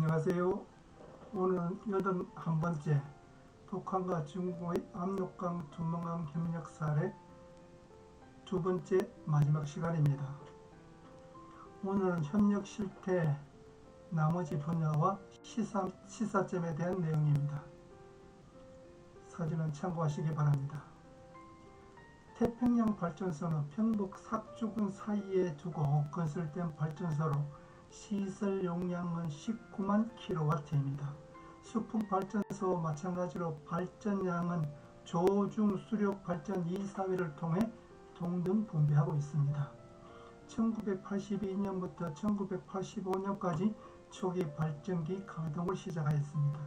안녕하세요. 오늘은 81번째 북한과 중국의 압록강 두만강 협력 사례 두 번째 마지막 시간입니다. 오늘은 협력 실태, 나머지 분야와 시사점에 대한 내용입니다. 사진은 참고하시기 바랍니다. 태평양 발전소는 평북 삭주군 사이에 두고 건설된 발전소로 시설 용량은 19만 kW입니다. 수풍 발전소와 마찬가지로 발전량은 조중 수력 발전 2사회를 통해 동등 분배하고 있습니다. 1982년부터 1985년까지 초기 발전기 가동을 시작하였습니다.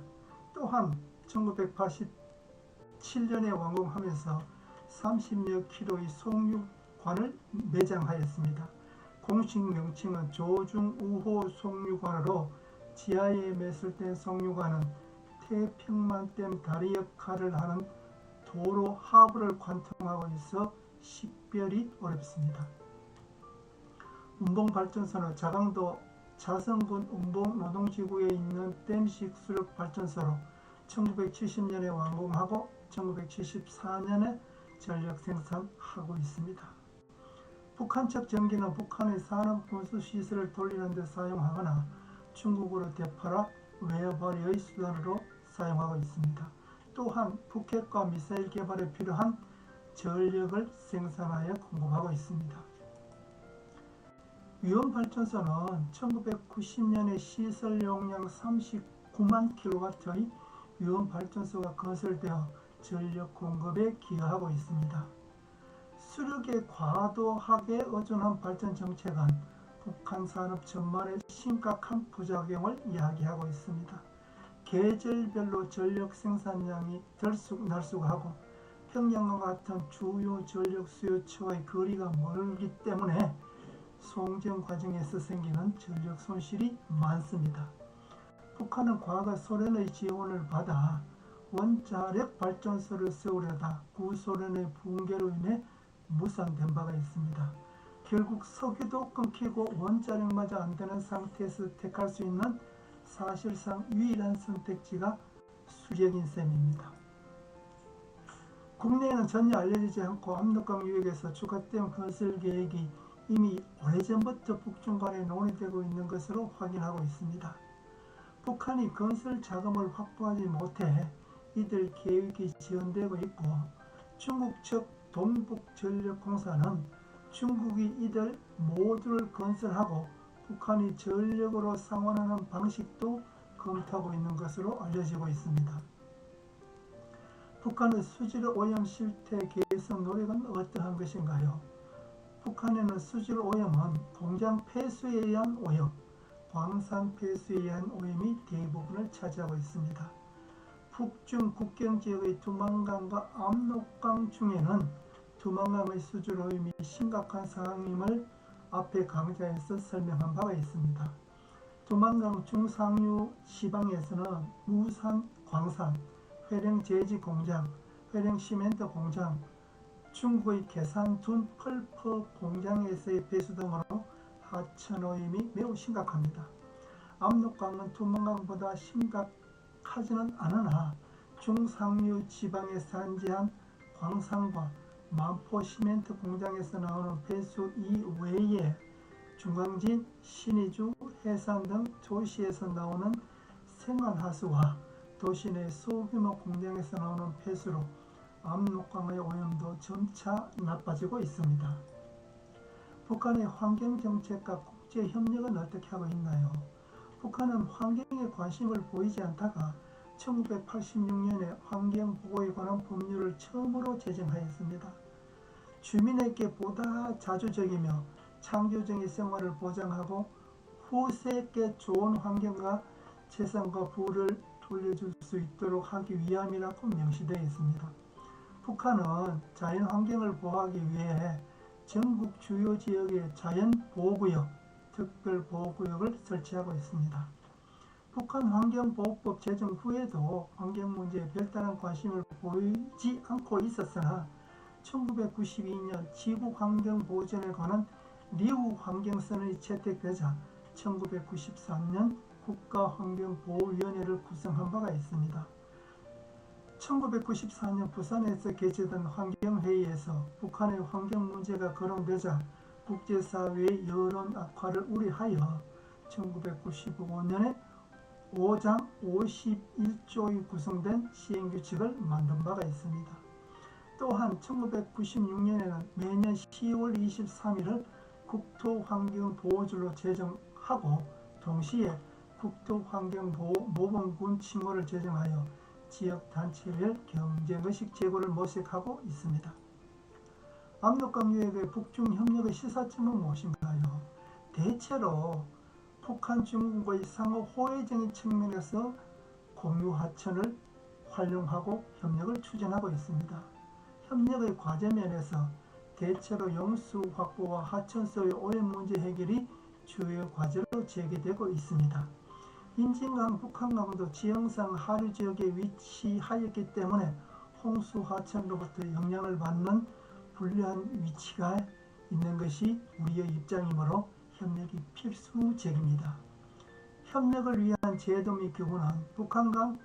또한 1987년에 완공하면서 30여 킬로의 송유관을 매장하였습니다. 공식 명칭은 조중 우호 송유관으로 지하에 매설된 송유관은 태평만댐 다리 역할을 하는 도로 하부를 관통하고 있어 식별이 어렵습니다. 운봉발전소는 자강도 자성군 운봉 노동지구에 있는 댐식 수력 발전소로 1970년에 완공하고 1974년에 전력 생산하고 있습니다. 북한 측 전기는 북한의 산업 군수 시설을 돌리는 데 사용하거나 중국으로 되팔아 외발의 수단으로 사용하고 있습니다. 또한 북핵과 미사일 개발에 필요한 전력을 생산하여 공급하고 있습니다. 위원발전소는 1990년에 시설 용량 39만 kW의 위원발전소가 건설되어 전력 공급에 기여하고 있습니다. 수력에 과도하게 의존한 발전 정책은 북한 산업 전반에 심각한 부작용을 이야기하고 있습니다. 계절별로 전력 생산량이 들쑥날쑥하고 평양과 같은 주요 전력 수요처의 거리가 멀기 때문에 송전 과정에서 생기는 전력 손실이 많습니다. 북한은 과거 소련의 지원을 받아 원자력 발전소를 세우려다 구소련의 붕괴로 인해 무산된 바가 있습니다. 결국 석유도 끊기고 원자력마저 안되는 상태에서 택할 수 있는 사실상 유일한 선택지가 수력인 셈입니다. 국내에는 전혀 알려지지 않고 압록강 유역에서 추가댐 건설 계획이 이미 오래전부터 북중 간에 논의되고 있는 것으로 확인하고 있습니다. 북한이 건설 자금을 확보하지 못해 이들 계획이 지연되고 있고 중국 측 동북전력공사는 중국이 이들 모두를 건설하고 북한이 전력으로 상환하는 방식도 검토하고 있는 것으로 알려지고 있습니다. 북한의 수질 오염 실태 개선 노력은 어떠한 것인가요? 북한에는 수질 오염은 공장 폐수에 의한 오염, 광산 폐수에 의한 오염이 대부분을 차지하고 있습니다. 북중 국경지역의 두만강과 압록강 중에는 두만강의 수질 오염이 심각한 상황임을 앞에 강좌에서 설명한 바가 있습니다. 두만강 중상류 지방에서는 무산 광산, 회령 제지 공장, 회령 시멘트 공장, 중국의 계산둔 펄퍼 공장에서의 배수 등으로 하천 오염이 매우 심각합니다. 압록강은 두만강보다 심각하지는 않으나 중상류 지방에 산지한 광산과 만포 시멘트 공장에서 나오는 배수 이외에 중강진, 신의주, 해산 등 도시에서 나오는 생활하수와 도시 내 소규모 공장에서 나오는 폐수로 압록강의 오염도 점차 나빠지고 있습니다. 북한의 환경정책과 국제협력은 어떻게 하고 있나요? 북한은 환경에 관심을 보이지 않다가 1986년에 환경보호에 관한 법률을 처음으로 제정하였습니다. 주민에게 보다 자주적이며 창조적인 생활을 보장하고 후세에게 좋은 환경과 재산과 부를 돌려줄 수 있도록 하기 위함이라고 명시되어 있습니다. 북한은 자연환경을 보호하기 위해 전국 주요 지역에 자연보호구역, 특별보호구역을 설치하고 있습니다. 북한 환경보호법 제정 후에도 환경문제에 별다른 관심을 보이지 않고 있었으나 1992년 지구환경보전에 관한 리우 환경선언이 채택되자 1993년 국가환경보호위원회를 구성한 바가 있습니다. 1994년 부산에서 개최된 환경회의에서 북한의 환경 문제가 거론되자 국제사회의 여론 악화를 우려하여 1995년에 5장 51조의 구성된 시행규칙을 만든 바가 있습니다. 또한 1996년에는 매년 10월 23일을 국토환경보호절로 제정하고 동시에 국토환경보호 모범군 칭호를 제정하여 지역단체별 경쟁의식 제고를 모색하고 있습니다. 압록강유역의 북중협력의 시사점은 무엇인가요? 대체로 북한 중국의 상호 호혜적인 측면에서 공유하천을 활용하고 협력을 추진하고 있습니다. 협력의 과제면에서 대체로 용수 확보와 하천서의 오염 문제 해결이 주요 과제로 제기되고 있습니다. 인진강 북한강도 지형상 하류 지역에 위치하였기 때문에 홍수 하천으로부터 영향을 받는 불리한 위치가 있는 것이 우리의 입장이므로 협력이 필수적입니다. 협력을 위한 제도 및 교훈은 북한강,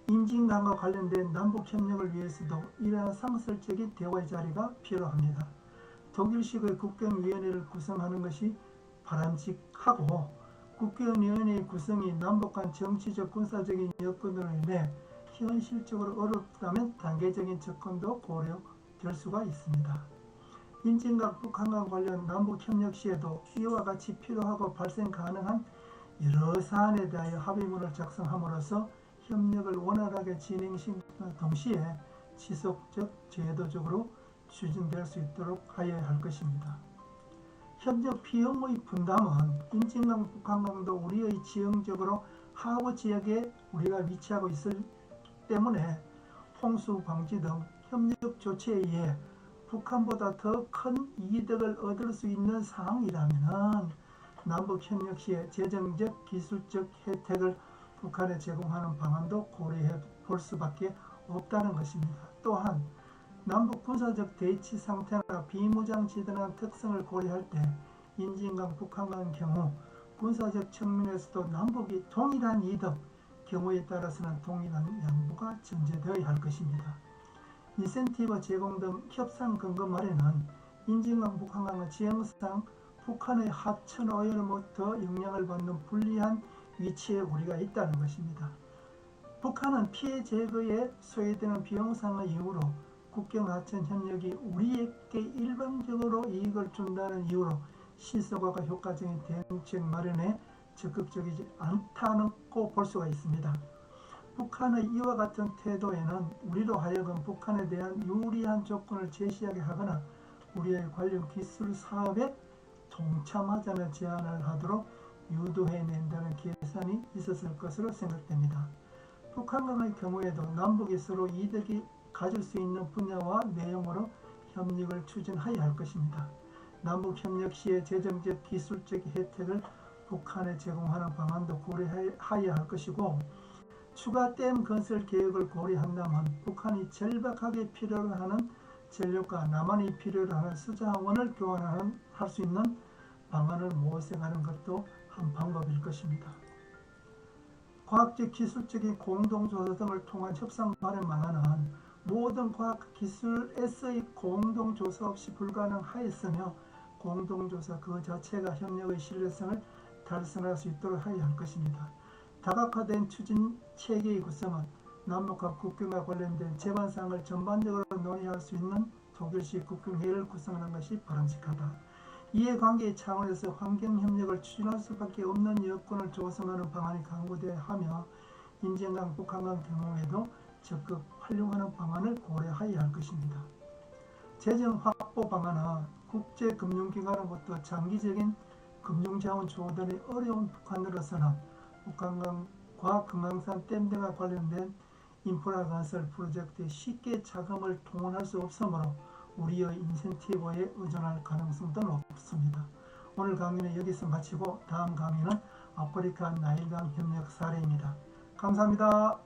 인진강과 관련된 남북협력을 위해서도 이러한 상설적인 대화의 자리가 필요합니다. 독일식의 국경위원회를 구성하는 것이 바람직하고 국경위원회의 구성이 남북 간 정치적 군사적인 여건으로 인해 현실적으로 어렵다면 단계적인 접근도 고려될 수가 있습니다. 인진강 북한강 관련 남북협력 시에도 이와 같이 필요하고 발생 가능한 여러 사안에 대하여 합의문을 작성함으로써 협력을 원활하게 진행시키는 동시에 지속적 제도적으로 추진될 수 있도록 하여야 할 것입니다. 협력 비용의 분담은 인진강 북한강도 우리의 지형적으로 하구 지역에 우리가 위치하고 있기 때문에 홍수 방지 등 협력 조치에 의해 북한보다 더 큰 이득을 얻을 수 있는 사항이라면 남북협력 시에 재정적, 기술적 혜택을 북한에 제공하는 방안도 고려해 볼 수밖에 없다는 것입니다. 또한 남북 군사적 대치 상태나 비무장지대라는 특성을 고려할 때 인진강 북한강 경우 군사적 측면에서도 남북이 동일한 이득, 경우에 따라서는 동일한 양보가 전제되어야 할 것입니다. 인센티브 제공 등 협상 근거 말에는 인진강 북한강은 지형상 북한의 하천 오염으로부터 영향을 받는 불리한 위치에 우리가 있다는 것입니다. 북한은 피해 제거에 소요되는 비용상의 이유로 국경하천 협력이 우리에게 일방적으로 이익을 준다는 이유로 신속하고 효과적인 대응책 마련에 적극적이지 않다고 볼 수가 있습니다. 북한의 이와 같은 태도에는 우리로 하여금 북한에 대한 유리한 조건을 제시하게 하거나 우리의 관련 기술 사업에 동참하자는 제안을 하도록 유도해낸다는 계산이 있었을 것으로 생각됩니다. 북한강의 경우에도 남북이 서로 이득이 가질 수 있는 분야와 내용으로 협력을 추진하여야 할 것입니다. 남북협력 시에 재정적, 기술적 혜택을 북한에 제공하는 방안도 고려하여야 할 것이고 추가 댐 건설 계획을 고려한다면 북한이 절박하게 필요로 하는 전력과 남한이 필요로 하는 수자원을 교환할 수 있는 방안을 모색하는 것도 한 방법일 것입니다. 과학적, 기술적인 공동조사 등을 통한 협상 발행 방안은 모든 과학기술에서의 공동조사 없이 불가능하였으며 공동조사 그 자체가 협력의 신뢰성을 달성할 수 있도록 하여야 할 것입니다. 다각화된 추진 체계의 구성은 남북한 국경과 관련된 제반사항을 전반적으로 논의할 수 있는 독일식 국경회의를 구성하는 것이 바람직하다. 이해관계 차원에서 환경협력을 추진할 수밖에 없는 여건을 조성하는 방안이 강구되어야 하며 인진강 북한강 경우에도 적극 활용하는 방안을 고려하여야 할 것입니다. 재정 확보 방안은 국제금융기관으로부터 장기적인 금융자원 조달이 어려운 북한으로서는 북한강과 금강산 댐 등과 관련된 인프라 건설 프로젝트에 쉽게 자금을 동원할 수 없으므로 우리의 인센티브에 의존할 가능성도 높습니다. 오늘 강의는 여기서 마치고 다음 강의는 아프리카 나일강 협력 사례입니다. 감사합니다.